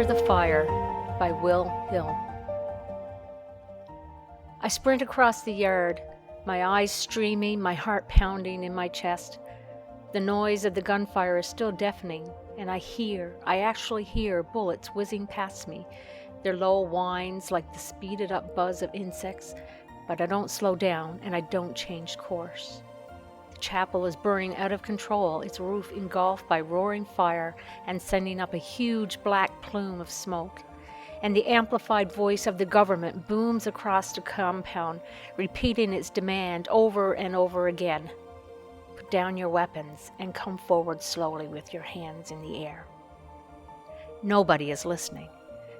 the Fire by Will Hill. I sprint across the yard, my eyes streaming, my heart pounding in my chest. The noise of the gunfire is still deafening, and I actually hear bullets whizzing past me, their low whines like the speeded up buzz of insects, but I don't slow down and I don't change course. The chapel is burning out of control, its roof engulfed by roaring fire and sending up a huge black plume of smoke. And the amplified voice of the government booms across the compound, repeating its demand over and over again. Put down your weapons and come forward slowly with your hands in the air. Nobody is listening.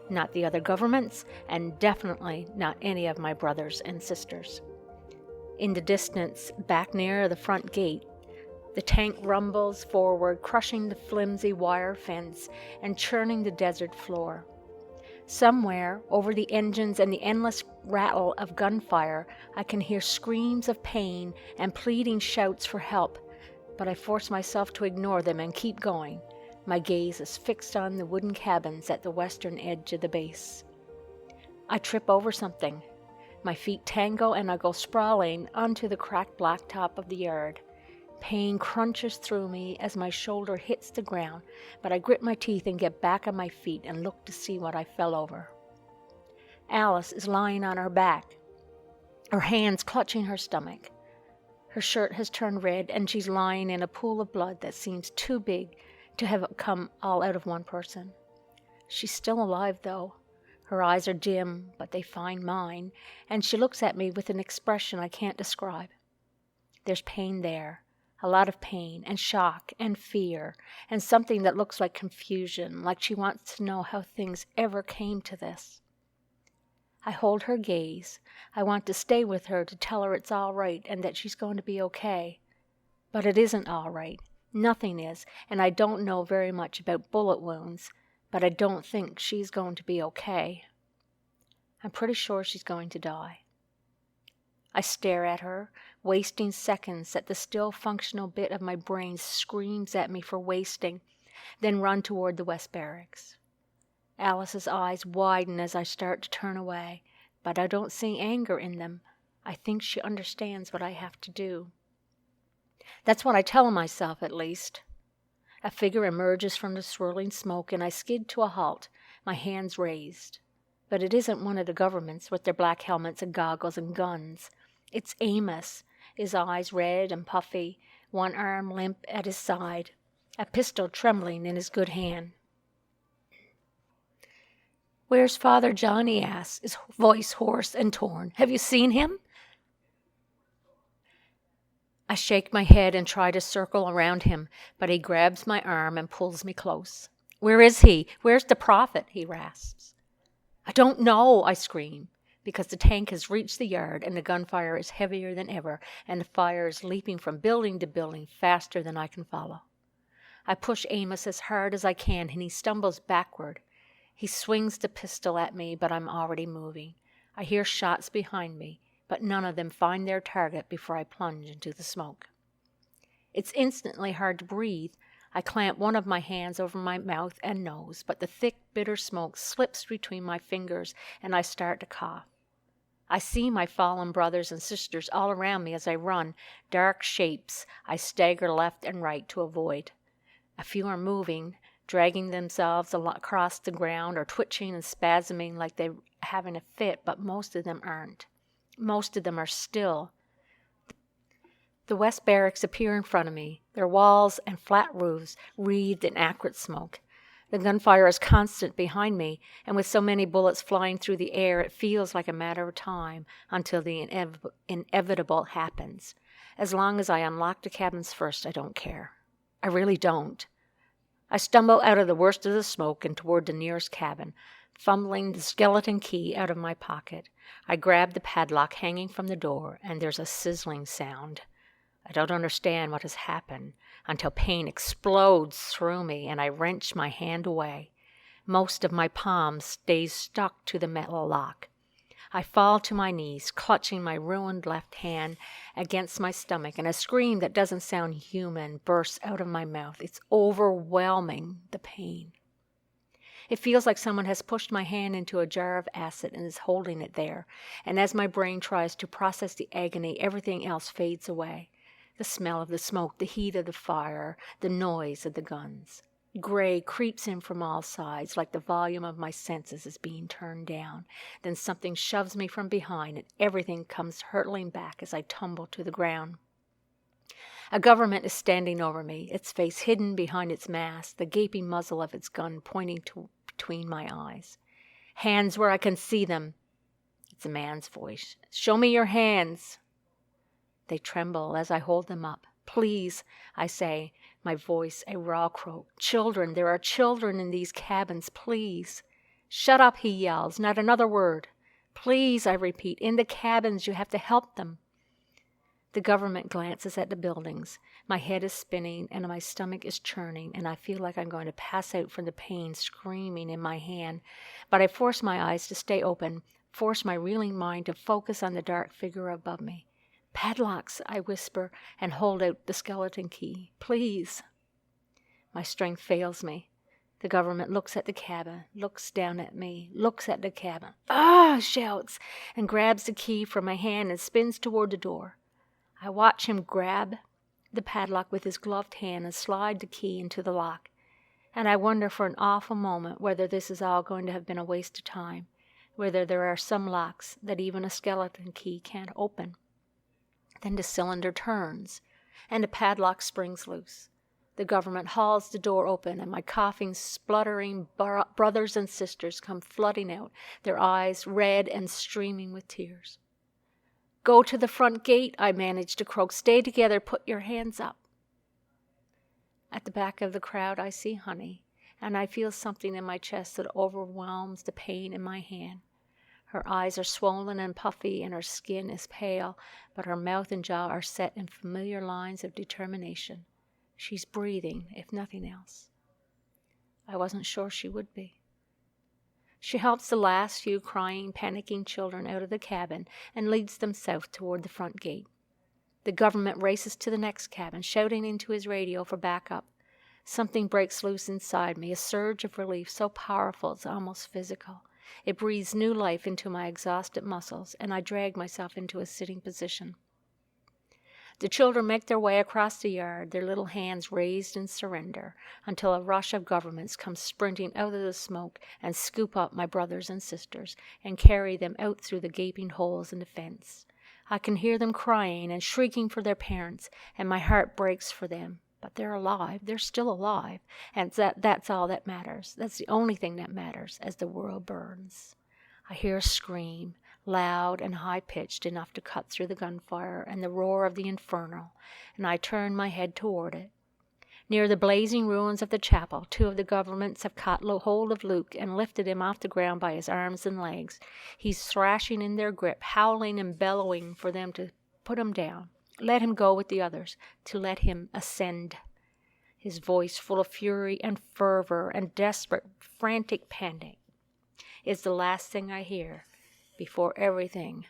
Not the other governments, and definitely not any of my brothers and sisters. In the distance, back near the front gate, the tank rumbles forward, crushing the flimsy wire fence and churning the desert floor. Somewhere, over the engines and the endless rattle of gunfire, I can hear screams of pain and pleading shouts for help, but I force myself to ignore them and keep going. My gaze is fixed on the wooden cabins at the western edge of the base. I trip over something. My feet tangle and I go sprawling onto the cracked blacktop of the yard. Pain crunches through me as my shoulder hits the ground, but I grit my teeth and get back on my feet and look to see what I fell over. Alice is lying on her back, her hands clutching her stomach. Her shirt has turned red and she's lying in a pool of blood that seems too big to have come all out of one person. She's still alive, though. Her eyes are dim, but they find mine, and she looks at me with an expression I can't describe. There's pain there, a lot of pain, and shock, and fear, and something that looks like confusion, like she wants to know how things ever came to this. I hold her gaze. I want to stay with her to tell her it's all right and that she's going to be okay. But it isn't all right. Nothing is, and I don't know very much about bullet wounds, but I don't think she's going to be okay. I'm pretty sure she's going to die. I stare at her, wasting seconds that the still functional bit of my brain screams at me for wasting, then run toward the West Barracks. Alice's eyes widen as I start to turn away, but I don't see anger in them. I think she understands what I have to do. That's what I tell myself, at least. A figure emerges from the swirling smoke, and I skid to a halt, my hands raised. But it isn't one of the governments with their black helmets and goggles and guns. It's Amos, his eyes red and puffy, one arm limp at his side, a pistol trembling in his good hand. "Where's Father John?" he asks, his voice hoarse and torn. "Have you seen him?" I shake my head and try to circle around him, but he grabs my arm and pulls me close. "Where is he? Where's the prophet?" he rasps. "I don't know," I scream, because the tank has reached the yard and the gunfire is heavier than ever, and the fire is leaping from building to building faster than I can follow. I push Amos as hard as I can, and he stumbles backward. He swings the pistol at me, but I'm already moving. I hear shots behind me, but none of them find their target before I plunge into the smoke. It's instantly hard to breathe. I clamp one of my hands over my mouth and nose, but the thick, bitter smoke slips between my fingers, and I start to cough. I see my fallen brothers and sisters all around me as I run, dark shapes I stagger left and right to avoid. A few are moving, dragging themselves across the ground or twitching and spasming like they're having a fit, but most of them aren't. Most of them are still. The West Barracks appear in front of me, their walls and flat roofs wreathed in acrid smoke. The gunfire is constant behind me, and with so many bullets flying through the air, it feels like a matter of time until the inevitable happens. As long as I unlock the cabins first, I don't care. I really don't. I stumble out of the worst of the smoke and toward the nearest cabin, fumbling the skeleton key out of my pocket. I grab the padlock hanging from the door, and there's a sizzling sound. I don't understand what has happened until pain explodes through me and I wrench my hand away. Most of my palm stays stuck to the metal lock. I fall to my knees, clutching my ruined left hand against my stomach, and a scream that doesn't sound human bursts out of my mouth. It's overwhelming, the pain. It feels like someone has pushed my hand into a jar of acid and is holding it there. And as my brain tries to process the agony, everything else fades away. The smell of the smoke, the heat of the fire, the noise of the guns. Gray creeps in from all sides like the volume of my senses is being turned down. Then something shoves me from behind and everything comes hurtling back as I tumble to the ground. A government is standing over me, its face hidden behind its mask, the gaping muzzle of its gun pointing between my eyes. Hands where I can see them. It's a man's voice. Show me your hands. They tremble as I hold them up. Please, I say, my voice a raw croak. Children, there are children in these cabins, please. Shut up, he yells, not another word. Please, I repeat, in the cabins you have to help them. The government glances at the buildings. My head is spinning and my stomach is churning, and I feel like I'm going to pass out from the pain screaming in my hand. But I force my eyes to stay open, force my reeling mind to focus on the dark figure above me. Padlocks, I whisper, and hold out the skeleton key. Please. My strength fails me. The government looks at the cabin, looks down at me, looks at the cabin. Ah! Shouts, and grabs the key from my hand and spins toward the door. I watch him grab the padlock with his gloved hand and slide the key into the lock. And I wonder for an awful moment whether this is all going to have been a waste of time, whether there are some locks that even a skeleton key can't open. Then the cylinder turns, and the padlock springs loose. The government hauls the door open, and my coughing, spluttering brothers and sisters come flooding out, their eyes red and streaming with tears. Go to the front gate, I manage to croak. Stay together, put your hands up. At the back of the crowd, I see Honey, and I feel something in my chest that overwhelms the pain in my hand. Her eyes are swollen and puffy, and her skin is pale, but her mouth and jaw are set in familiar lines of determination. She's breathing, if nothing else. I wasn't sure she would be. She helps the last few crying, panicking children out of the cabin and leads them south toward the front gate. The government races to the next cabin, shouting into his radio for backup. Something breaks loose inside me, a surge of relief so powerful it's almost physical. It breathes new life into my exhausted muscles, and I drag myself into a sitting position. The children make their way across the yard, their little hands raised in surrender, until a rush of governments comes sprinting out of the smoke and scoop up my brothers and sisters and carry them out through the gaping holes in the fence. I can hear them crying and shrieking for their parents, and my heart breaks for them. But they're alive. They're still alive. And that's all that matters. That's the only thing that matters as the world burns. I hear a scream, loud and high-pitched enough to cut through the gunfire and the roar of the inferno, and I turn my head toward it. Near the blazing ruins of the chapel, 2 of the governments have caught hold of Luke and lifted him off the ground by his arms and legs. He's thrashing in their grip, howling and bellowing for them to put him down, let him go with the others, to let him ascend. His voice full of fury and fervor and desperate, frantic panic is the last thing I hear before everything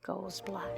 goes black.